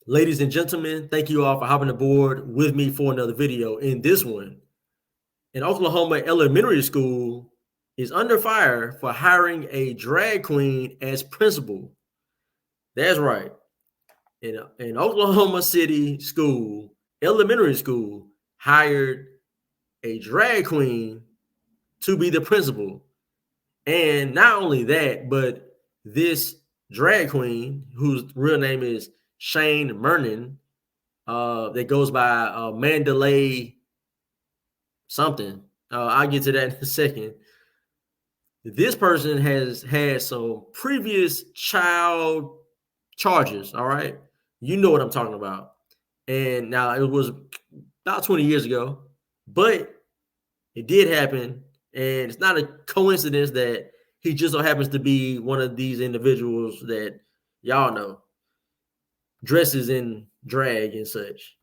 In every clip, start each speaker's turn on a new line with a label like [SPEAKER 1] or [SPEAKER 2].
[SPEAKER 1] Ladies and gentlemen, thank you all for hopping aboard with me for another video. In this one, an Oklahoma elementary school is under fire for hiring a drag queen as principal. That's right. In Oklahoma City school, elementary school, hired a drag queen to be the principal. And not only that, but this drag queen, whose real name is Shane Murnan, that goes by Mandalay something. I'll get to that in a second. This person has had some previous child charges. All right. You know what I'm talking about. And now it was about 20 years ago, but it did happen. And it's not a coincidence that he just so happens to be one of these individuals that y'all know dresses in drag and such.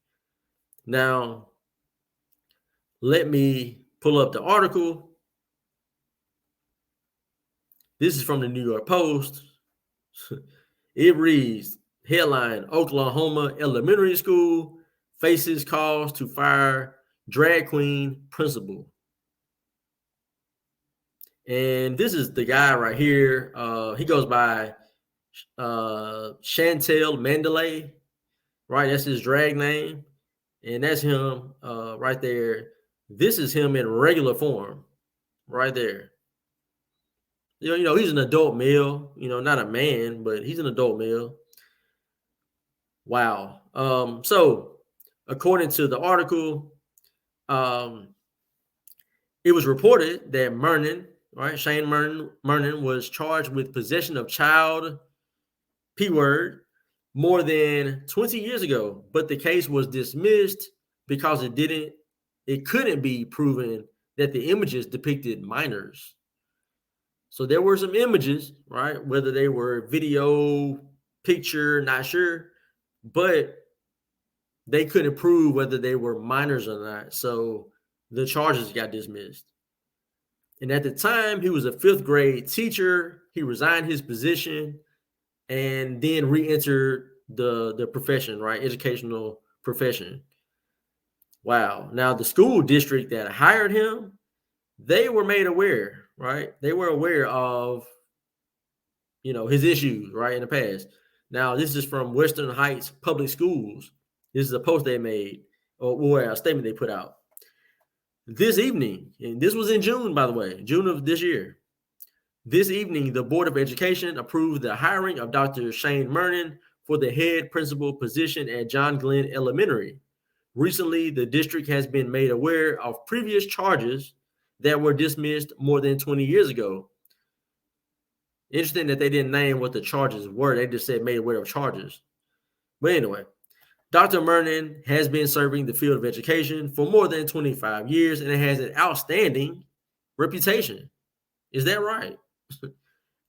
[SPEAKER 1] Now, let me pull up the article. This is from the New York Post. It reads, headline, Oklahoma elementary school faces calls to fire drag queen principal. And this is the guy right here. He goes by Shantel Mandalay, right? That's his drag name. And that's him right there. This is him in regular form right there. You know, he's an adult male, not a man, but he's an adult male. Wow. So according to the article, it was reported that Murnan, right, Shane Murnan was charged with possession of child, P word, more than 20 years ago, but the case was dismissed because it couldn't be proven that the images depicted minors. So there were some images, right? Whether they were video, picture, not sure, but they couldn't prove whether they were minors or not. So the charges got dismissed. And at the time, he was a 5th grade teacher. He resigned his position and then re-entered the profession, right? Educational profession. Wow. Now, the school district that hired him, they were made aware, right? They were aware of, his issues, right, in the past. Now, this is from Western Heights Public Schools. This is a post they made, or a statement they put out. This evening, and this was in June, by the way, June of this year. This evening, the Board of Education approved the hiring of Dr. Shane Murnan for the head principal position at John Glenn Elementary. Recently, the district has been made aware of previous charges that were dismissed more than 20 years ago. Interesting that they didn't name what the charges were. They just said made aware of charges. But anyway, Dr. Murnan has been serving the field of education for more than 25 years and it has an outstanding reputation. Is that right?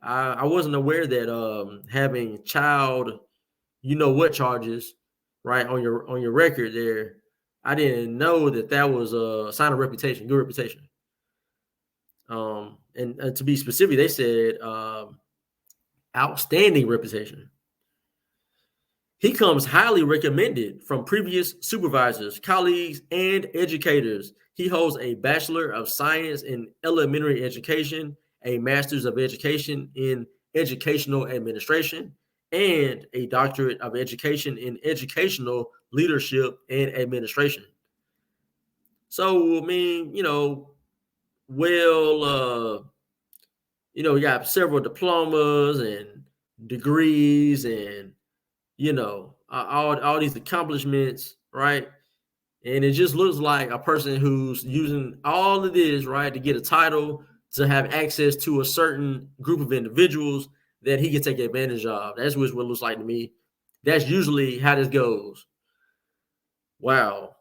[SPEAKER 1] I wasn't aware that having child, what charges, right, on your record there. I didn't know that was a sign of reputation, good reputation. And to be specific, they said outstanding reputation. He comes highly recommended from previous supervisors, colleagues, and educators. He holds a Bachelor of Science in Elementary Education, a Master's of Education in Educational Administration, and a Doctorate of Education in Educational Leadership and Administration. So, I mean, we got several diplomas and degrees and, all these accomplishments, right? And it just looks like a person who's using all of this, right, to get a title, to have access to a certain group of individuals that he can take advantage of. That's what it looks like to me. That's usually how this goes. Wow.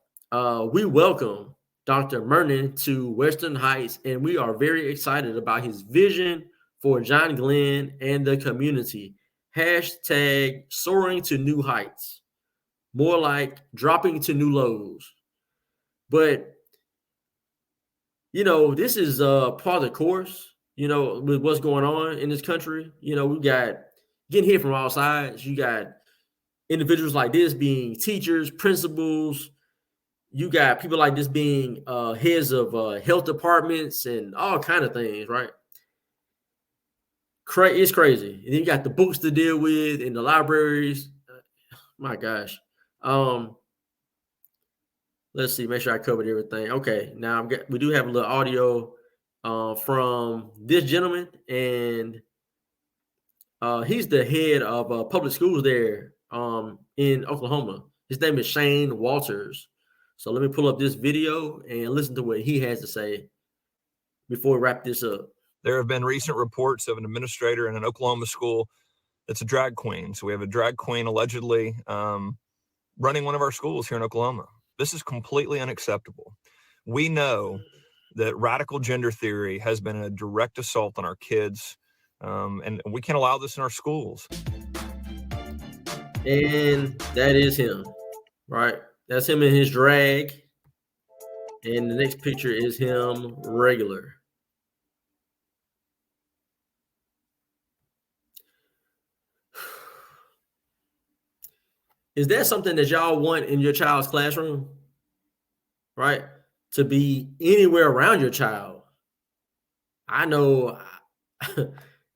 [SPEAKER 1] We welcome Dr. Murnan to Western Heights, and we are very excited about his vision for John Glenn and the community. Hashtag soaring to new heights. More like dropping to new lows. But, this is part of the course, with what's going on in this country. We got getting hit from all sides. You got, individuals like this being teachers, principals. You got people like this being heads of health departments and all kind of things, right? It's crazy. And then you got the books to deal with in the libraries. My gosh. Let's see. Make sure I covered everything. Okay. Now we do have a little audio from this gentleman, and he's the head of public schools there in Oklahoma. His name is Shane Walters. So let me pull up this video and listen to what he has to say before we wrap this up.
[SPEAKER 2] There have been recent reports of an administrator in an Oklahoma school that's a drag queen. So we have a drag queen allegedly running one of our schools here in Oklahoma. This is completely unacceptable. We know that radical gender theory has been a direct assault on our kids, and we can't allow this in our schools.
[SPEAKER 1] And that is him, right? That's him in his drag. And the next picture is him regular. Is that something that y'all want in your child's classroom? Right? To be anywhere around your child. I know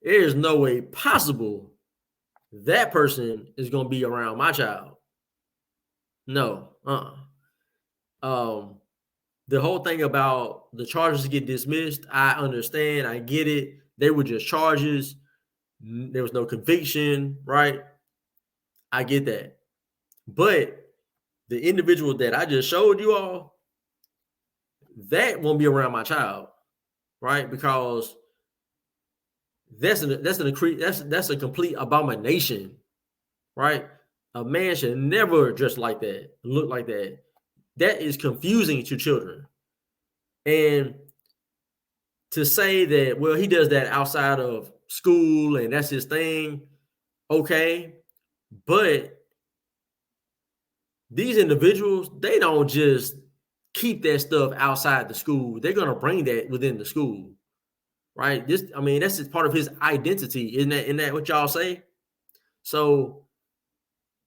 [SPEAKER 1] there's no way possible that person is going to be around my child. No. The whole thing about the charges get dismissed, I understand. I get it. They were just charges. There was no conviction, right? I get that. But the individual that I just showed you all, that won't be around my child, right? Because that's a complete abomination, right? A man should never dress like that, look like that. That is confusing to children. And to say that, well, he does that outside of school and that's his thing, okay. But these individuals, they don't just keep that stuff outside the school. They're going to bring that within the school, right? That's just part of his identity. Isn't that what y'all say? So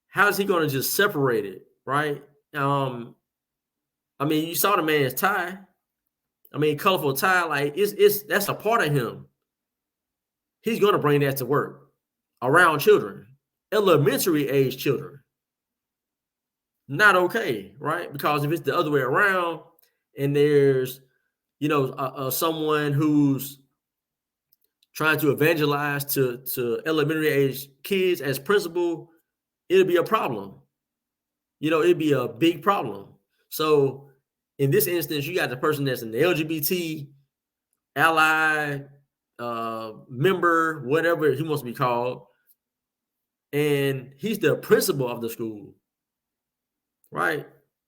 [SPEAKER 1] how is he going to just separate it, right? You saw the man's tie. Colorful tie, like that's a part of him. He's going to bring that to work around children, elementary age children. Not okay, right? Because if it's the other way around and there's, someone who's trying to evangelize to elementary age kids as principal, it'll be a problem. It'd be a big problem. So in this instance, you got the person that's an LGBT ally, member, whatever he wants to be called, and he's the principal of the school. Right?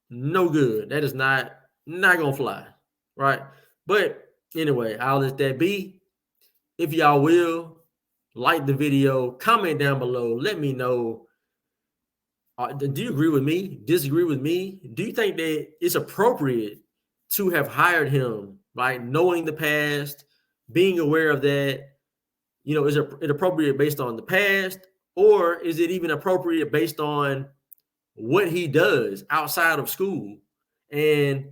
[SPEAKER 1] No good. That is not gonna fly. Right? But anyway, I'll let that be. If y'all will, like the video, comment down below. Let me know. Do you agree with me? Disagree with me? Do you think that it's appropriate to have hired him, right? Knowing the past, being aware of that, is it appropriate based on the past, or is it even appropriate based on what he does outside of school? And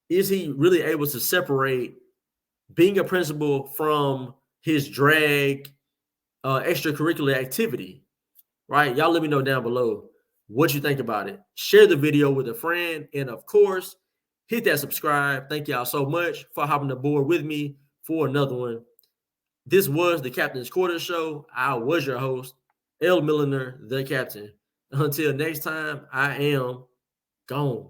[SPEAKER 1] is he really able to separate being a principal from his drag extracurricular activity? Right? Y'all let me know down below what you think about it. Share the video with a friend, and of course, hit that subscribe. Thank y'all so much for hopping aboard with me for another one. This was the Captain's Quarters Show. I was your host, L. Milliner, the Captain. Until next time, I am gone.